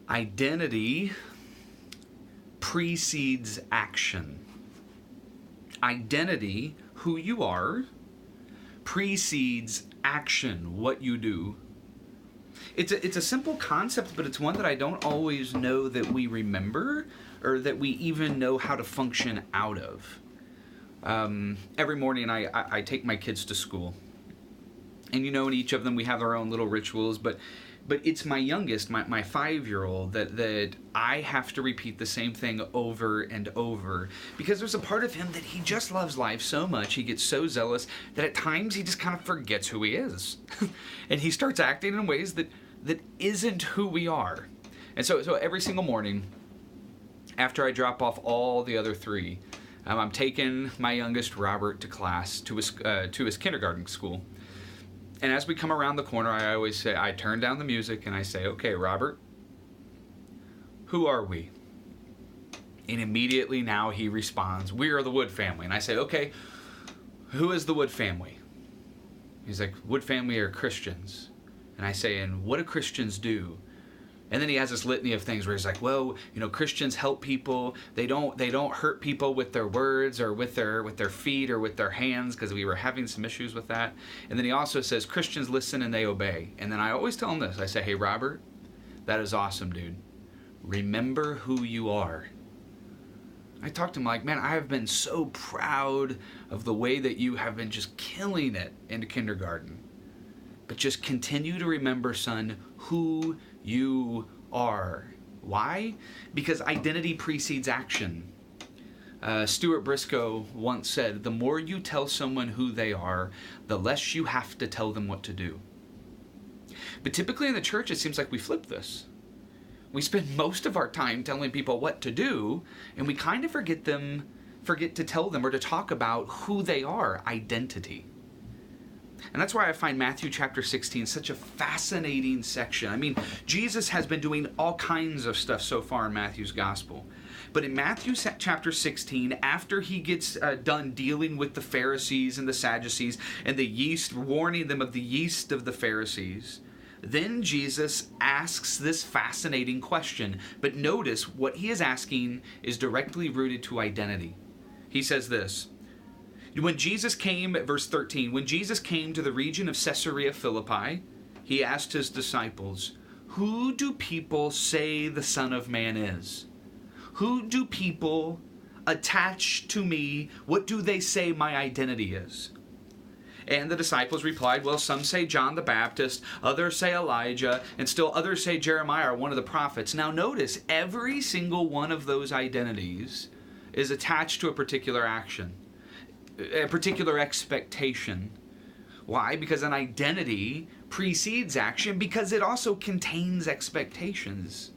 Identity precedes action. Identity, who you are, precedes action, what you do. It's a simple concept, but it's one that I don't always know that we remember or that we even know how to function out of. Every morning I take my kids to school. And in each of them we have our own little rituals, but it's my youngest, my 5-year-old, that I have to repeat the same thing over and over, because there's a part of him that he just loves life so much, he gets so zealous, that at times he just kind of forgets who he is. And he starts acting in ways that isn't who we are. And so every single morning, after I drop off all the other 3, I'm taking my youngest, Robert, to class, to his kindergarten school. And as we come around the corner, I turn down the music and I say, "Okay, Robert, who are we?" And immediately now he responds, "We are the Wood family." And I say, "Okay, who is the Wood family?" He's like, "Wood family are Christians." And I say, "And what do Christians do?" And then he has this litany of things where he's like, "Well, Christians help people. They don't hurt people with their words or with their feet or with their hands," because we were having some issues with that. And then he also says, "Christians listen and they obey." And then I always tell him this. I say, "Hey, Robert, that is awesome, dude. Remember who you are." I talked to him like, "Man, I have been so proud of the way that you have been just killing it in kindergarten. But just continue to remember, son, who you are." Why? Because identity precedes action. Stuart Briscoe once said, "The more you tell someone who they are, the less you have to tell them what to do." But typically in the church, it seems like we flip this. We spend most of our time telling people what to do, and we kind of forget to tell them or to talk about who they are, identity. And that's why I find Matthew chapter 16 such a fascinating section. I mean, Jesus has been doing all kinds of stuff so far in Matthew's gospel. But in Matthew chapter 16, after he gets done dealing with the Pharisees and the Sadducees and the yeast, warning them of the yeast of the Pharisees, then Jesus asks this fascinating question. But notice what he is asking is directly rooted to identity. He says this. When Jesus came, verse 13, when Jesus came to the region of Caesarea Philippi, he asked his disciples, "Who do people say the Son of Man is? Who do people attach to me? What do they say my identity is?" And the disciples replied, "Well, some say John the Baptist, others say Elijah, and still others say Jeremiah or one of the prophets." Now notice, every single one of those identities is attached to a particular action, a particular expectation. Why? Because an identity precedes action, because it also contains expectations.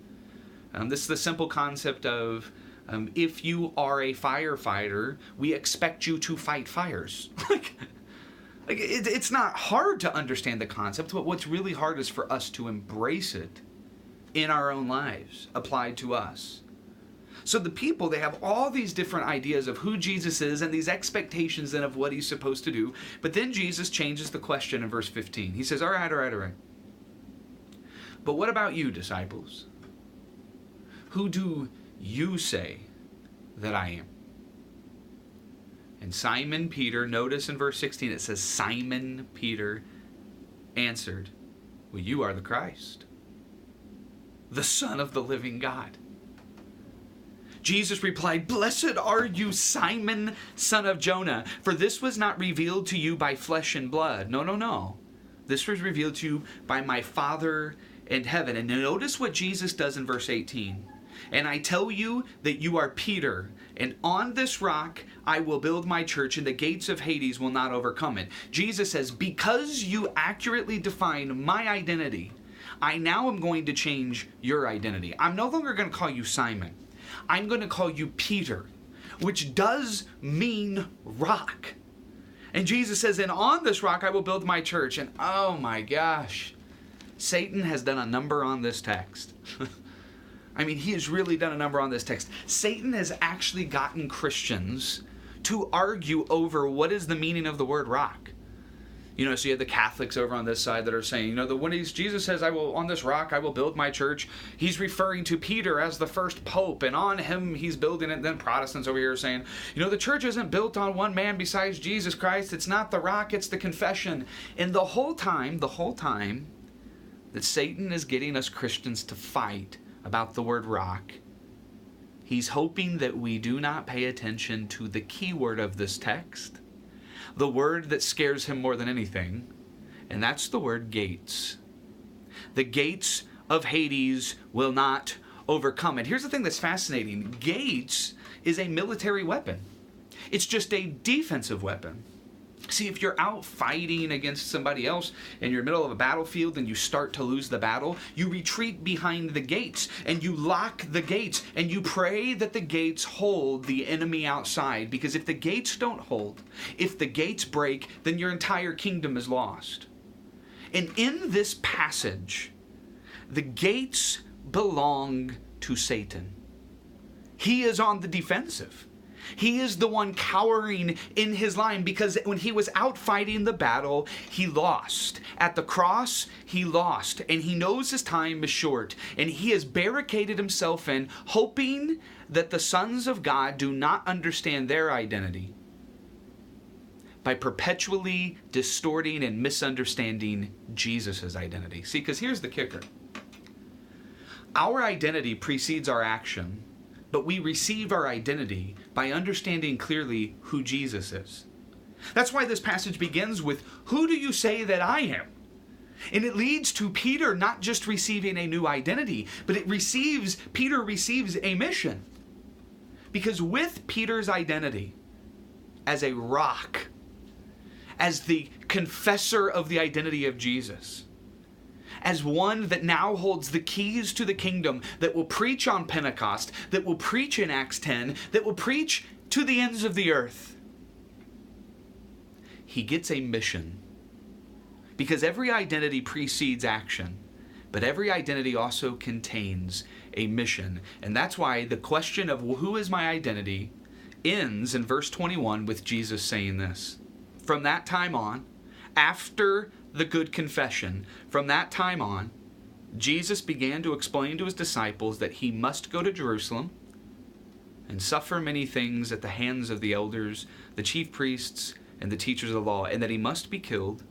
This is the simple concept of if you are a firefighter, we expect you to fight fires. It's not hard to understand the concept, but what's really hard is for us to embrace it in our own lives, applied to us. So the people, they have all these different ideas of who Jesus is and these expectations then of what he's supposed to do. But then Jesus changes the question in verse 15. He says, all right. But what about you, disciples? Who do you say that I am? And Simon Peter, notice in verse 16, it says, Simon Peter answered, "Well, you are the Christ, the Son of the living God." Jesus replied, "Blessed are you, Simon, son of Jonah, for this was not revealed to you by flesh and blood. No. This was revealed to you by my Father in heaven." And notice what Jesus does in verse 18. "And I tell you that you are Peter, and on this rock I will build my church, and the gates of Hades will not overcome it." Jesus says, because you accurately define my identity, I now am going to change your identity. I'm no longer going to call you Simon. I'm going to call you Peter, which does mean rock. And Jesus says, "And on this rock I will build my church." And oh my gosh, Satan has done a number on this text. I mean, he has really done a number on this text. Satan has actually gotten Christians to argue over what is the meaning of the word rock. So you have the Catholics over on this side that are saying, Jesus says, on this rock I will build my church, he's referring to Peter as the first pope, and on him he's building it. And then Protestants over here are saying, the church isn't built on one man besides Jesus Christ. It's not the rock, it's the confession. And the whole time that Satan is getting us Christians to fight about the word rock, he's hoping that we do not pay attention to the key word of this text, the word that scares him more than anything, and that's the word gates. The gates of Hades will not overcome it. Here's the thing that's fascinating. Gates is a military weapon. It's just a defensive weapon. See, if you're out fighting against somebody else and you're in the middle of a battlefield and you start to lose the battle, you retreat behind the gates and you lock the gates and you pray that the gates hold the enemy outside, because if the gates don't hold, if the gates break, then your entire kingdom is lost. And in this passage, the gates belong to Satan. He is on the defensive. He is the one cowering in his line, because when he was out fighting the battle, he lost. At the cross, he lost, and he knows his time is short, and he has barricaded himself in, hoping that the sons of God do not understand their identity by perpetually distorting and misunderstanding Jesus' identity. See, because here's the kicker. Our identity precedes our action, but we receive our identity by understanding clearly who Jesus is. That's why this passage begins with, "Who do you say that I am?" And it leads to Peter not just receiving a new identity, but Peter receives a mission. Because with Peter's identity as a rock, as the confessor of the identity of Jesus, as one that now holds the keys to the kingdom, that will preach on Pentecost, that will preach in Acts 10, that will preach to the ends of the earth, he gets a mission. Because every identity precedes action, but every identity also contains a mission. And that's why the question of who is my identity ends in verse 21 with Jesus saying this. From that time on, after the good confession, from that time on, Jesus began to explain to his disciples that he must go to Jerusalem and suffer many things at the hands of the elders, the chief priests, and the teachers of the law, and that he must be killed,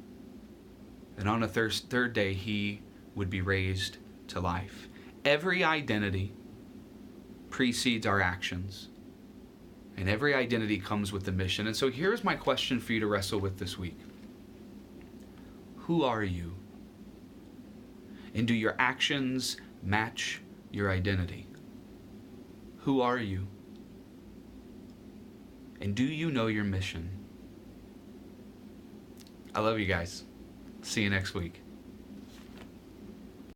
and on the third day he would be raised to life. Every identity precedes our actions, and every identity comes with the mission. And so here's my question for you to wrestle with this week. Who are you? And do your actions match your identity? Who are you? And do you know your mission? I love you guys. See you next week.